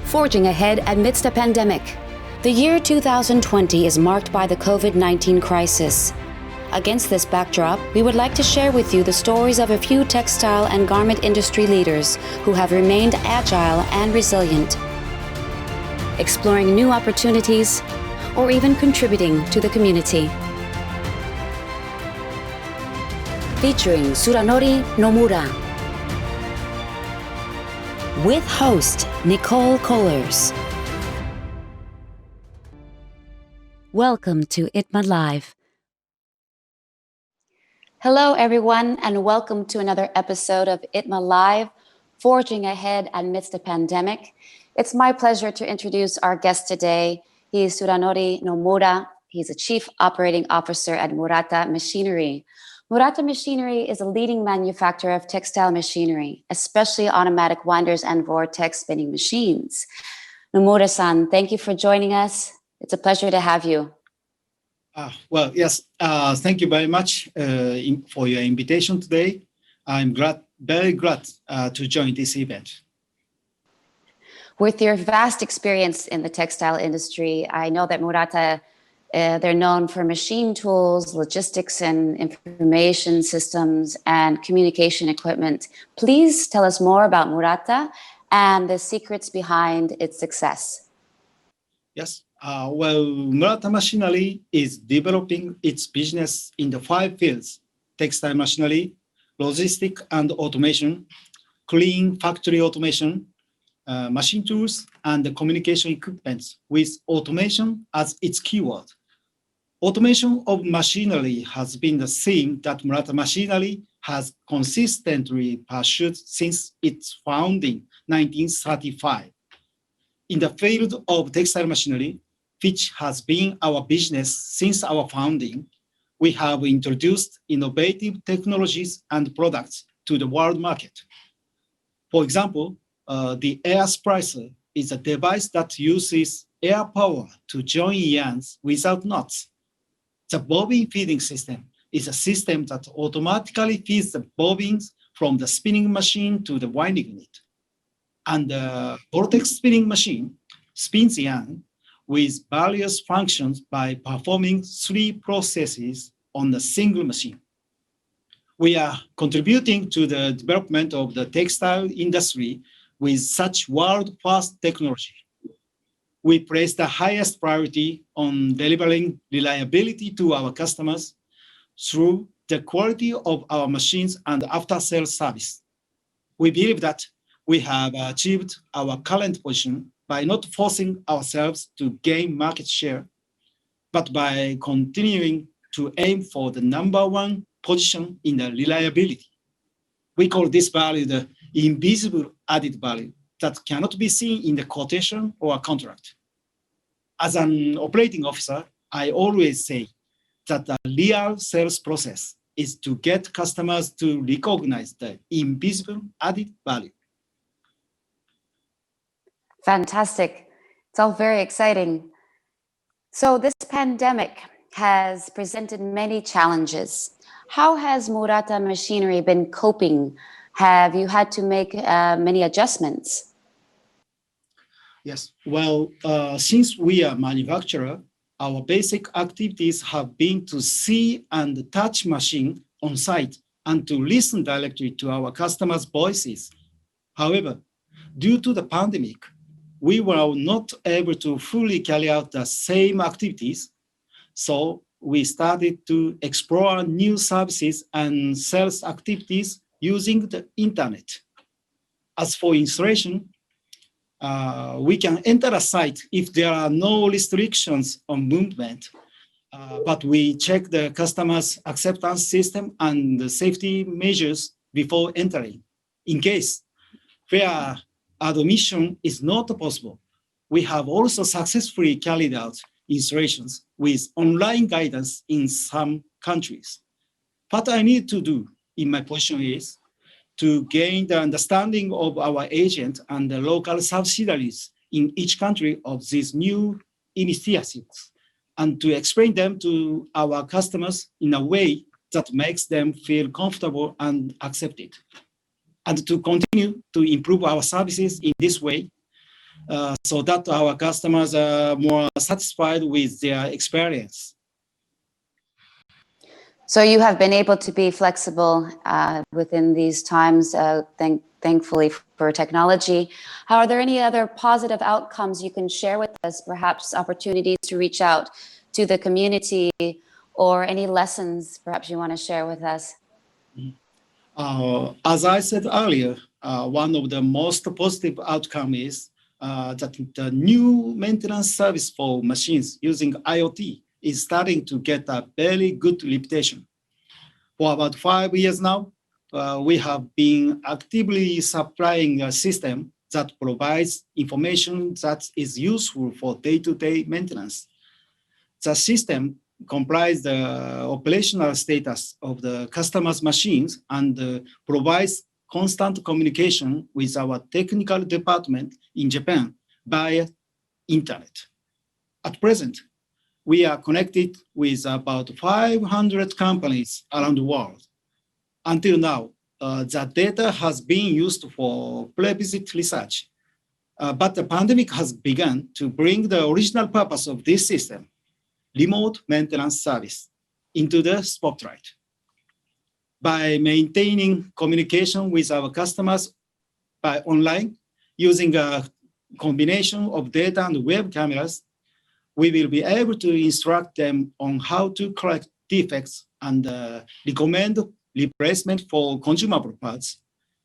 Forging ahead amidst a pandemic. The year 2020 is marked by the COVID-19 crisis. Against this backdrop, we would like to share with you the stories of a few textile and garment industry leaders who have remained agile and resilient, exploring new opportunities, or even contributing to the community. Featuring Tsuranori Nomura. With host Nicole Kohlers. Welcome to ITMA Live. Hello everyone, and welcome to another episode of ITMA Live, Forging Ahead Amidst a Pandemic. It's my pleasure to introduce our guest today. He is Tsuranori Nomura. He's a Chief Operating Officer at Murata Machinery. Murata Machinery is a leading manufacturer of textile machinery, especially automatic winders and vortex spinning machines. Nomura-san, thank you for joining us. It's a pleasure to have you. Yes, thank you very much for your invitation today. I'm very glad to join this event. With your vast experience in the textile industry, I know that Murata, they're known for machine tools, logistics and information systems, and communication equipment. Please tell us more about Murata and the secrets behind its success. Yes, Murata Machinery is developing its business in the 5 fields: textile machinery, logistics and automation, clean factory automation, machine tools, and the communication equipment, with automation as its keyword. Automation of machinery has been the theme that Murata Machinery has consistently pursued since its founding in 1935. In the field of textile machinery, which has been our business since our founding, we have introduced innovative technologies and products to the world market. For example, the air splicer is a device that uses air power to join yarns without knots. The bobbin feeding system is a system that automatically feeds the bobbins from the spinning machine to the winding unit. And the vortex spinning machine spins yarn with various functions by performing 3 processes on a single machine. We are contributing to the development of the textile industry with such world-first technology. We place the highest priority on delivering reliability to our customers through the quality of our machines and after-sales service. We believe that we have achieved our current position by not forcing ourselves to gain market share, but by continuing to aim for the #1 position in the reliability. We call this value the invisible added value that cannot be seen in the quotation or contract. As an operating officer, I always say that the real sales process is to get customers to recognize the invisible added value. Fantastic. It's all very exciting. So this pandemic has presented many challenges. How has Murata Machinery been coping? Have you had to make many adjustments? Yes, since we are a manufacturer, our basic activities have been to see and touch machine on site and to listen directly to our customers' voices. However, due to the pandemic, we were not able to fully carry out the same activities, so we started to explore new services and sales activities using the internet. As for installation, we can enter a site if there are no restrictions on movement, but we check the customer's acceptance system and the safety measures before entering. In case where admission is not possible, we have also successfully carried out installations with online guidance in some countries. What I need to do in my position is to gain the understanding of our agent and the local subsidiaries in each country of these new initiatives, and to explain them to our customers in a way that makes them feel comfortable and accepted. And to continue to improve our services in this way, so that our customers are more satisfied with their experience. So you have been able to be flexible within these times, thankfully for technology. Are there any other positive outcomes you can share with us, perhaps opportunities to reach out to the community or any lessons perhaps you want to share with us? As I said earlier, one of the most positive outcome is that the new maintenance service for machines using IoT is starting to get a very good reputation. For about 5 years now, we have been actively supplying a system that provides information that is useful for day-to-day maintenance. The system comprises the operational status of the customer's machines and provides constant communication with our technical department in Japan via internet. At present, we are connected with about 500 companies around the world. Until now, the data has been used for pre-visit research, but the pandemic has begun to bring the original purpose of this system, remote maintenance service, into the spotlight. By maintaining communication with our customers by online, using a combination of data and web cameras, we will be able to instruct them on how to correct defects and recommend replacement for consumable parts,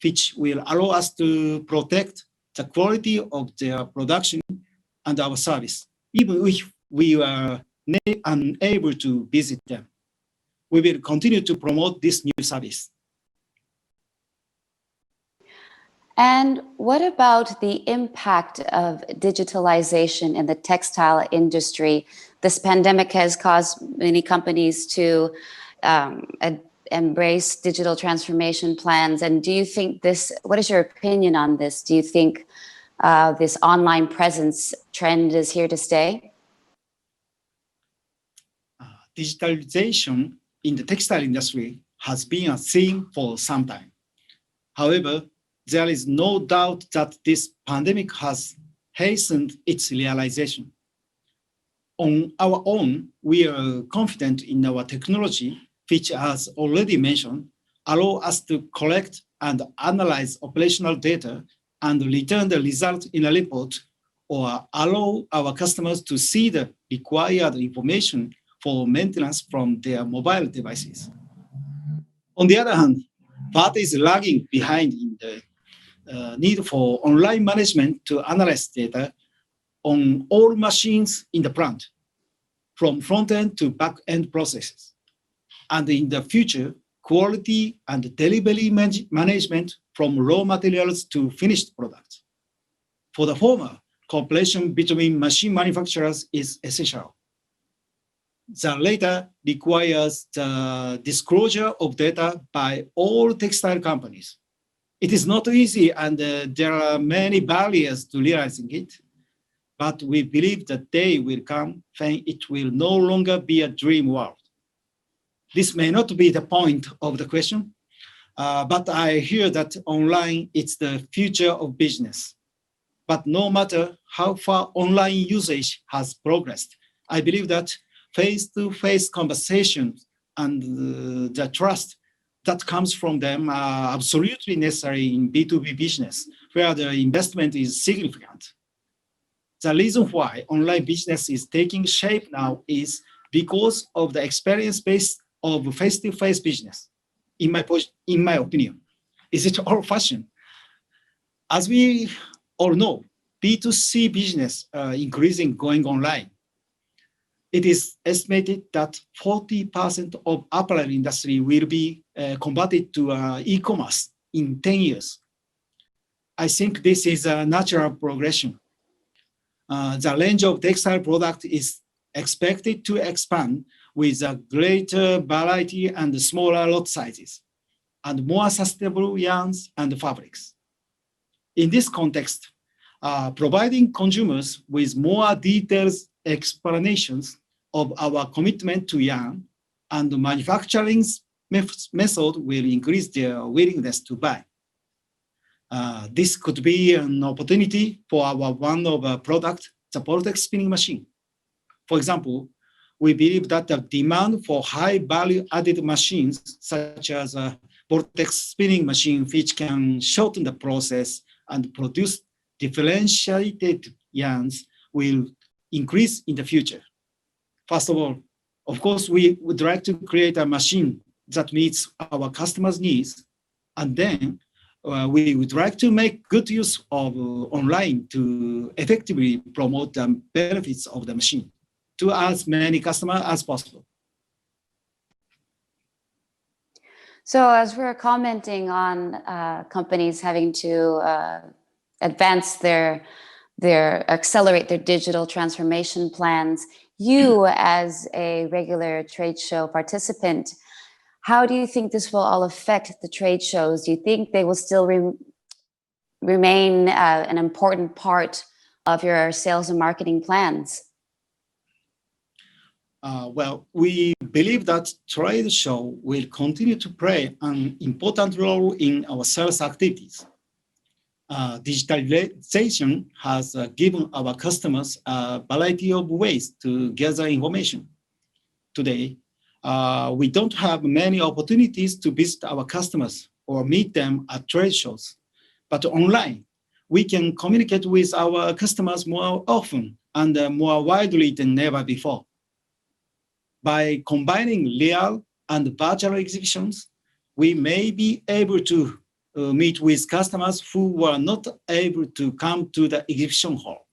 which will allow us to protect the quality of their production and our service, even if we are unable to visit them. We will continue to promote this new service. And what about the impact of digitalization in the textile industry? This pandemic has caused many companies to embrace digital transformation plans. And do you think what is your opinion on this? Do you think this online presence trend is here to stay? Digitalization in the textile industry has been a theme for some time. However, there is no doubt that this pandemic has hastened its realization. On our own, we are confident in our technology, which, as already mentioned, allow us to collect and analyze operational data and return the result in a report, or allow our customers to see the required information for maintenance from their mobile devices. On the other hand, what is lagging behind in the need for online management to analyze data on all machines in the plant, from front-end to back-end processes. And in the future, quality and delivery management from raw materials to finished products. For the former, cooperation between machine manufacturers is essential. The latter requires the disclosure of data by all textile companies. It is not easy, and there are many barriers to realizing it, but we believe the day will come when it will no longer be a dream world. This may not be the point of the question, but I hear that online is the future of business. But no matter how far online usage has progressed, I believe that face-to-face conversations and the trust that comes from them are absolutely necessary in B2B business, where the investment is significant. The reason why online business is taking shape now is because of the experience base of face-to-face business, in my opinion. Is it old-fashioned? As we all know, B2C business increasing going online. It is estimated that 40% of apparel industry will be converted to e-commerce in 10 years. I think this is a natural progression. The range of textile product is expected to expand with a greater variety and smaller lot sizes, and more sustainable yarns and fabrics. In this context, providing consumers with more detailed explanations of our commitment to yarn and manufacturing method will increase their willingness to buy. This could be an opportunity for our one of our product, the vortex spinning machine. For example, we believe that the demand for high value added machines, such as a vortex spinning machine, which can shorten the process and produce differentiated yarns, will increase in the future. First of all, of course, we would like to create a machine that meets our customers' needs. And then we would like to make good use of online to effectively promote the benefits of the machine to as many customers as possible. So as we're commenting on companies having to advance accelerate their digital transformation plans, you as a regular trade show participant, how do you think this will all affect the trade shows? Do you think they will still remain an important part of your sales and marketing plans? Well, we believe that trade show will continue to play an important role in our sales activities. Digitalization has given our customers a variety of ways to gather information. Today, we don't have many opportunities to visit our customers or meet them at trade shows. But online, we can communicate with our customers more often and more widely than ever before. By combining real and virtual exhibitions, we may be able to meet with customers who were not able to come to the exhibition hall.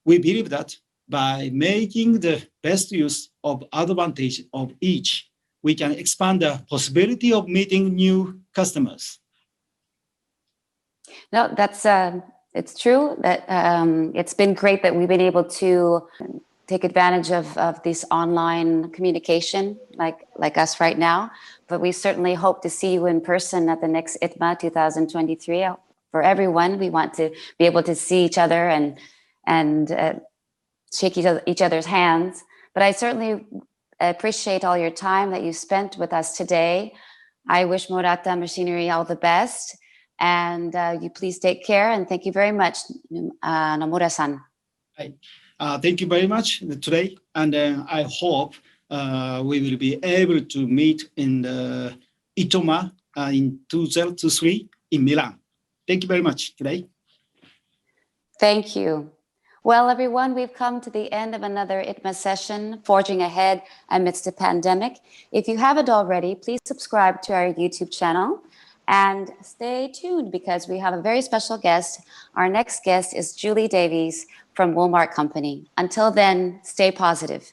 We believe that by making the best use of advantage of each, we can expand the possibility of meeting new customers. No, that's it's true that it's been great that we've been able to take advantage of this online communication like us right now. But we certainly hope to see you in person at the next ITMA 2023. For everyone, we want to be able to see each other and shake each other's hands. But I certainly appreciate all your time that you spent with us today. I wish Murata Machinery all the best. And you please take care. And thank you very much, Nomura-san. Thank you very much today. And I hope we will be able to meet in the ITMA in 2023 in Milan. Thank you very much today. Thank you. Well, everyone, we've come to the end of another ITMA session, Forging Ahead Amidst the Pandemic. If you haven't already, please subscribe to our YouTube channel and stay tuned because we have a very special guest. Our next guest is Julie Davies from Walmart Company. Until then, stay positive.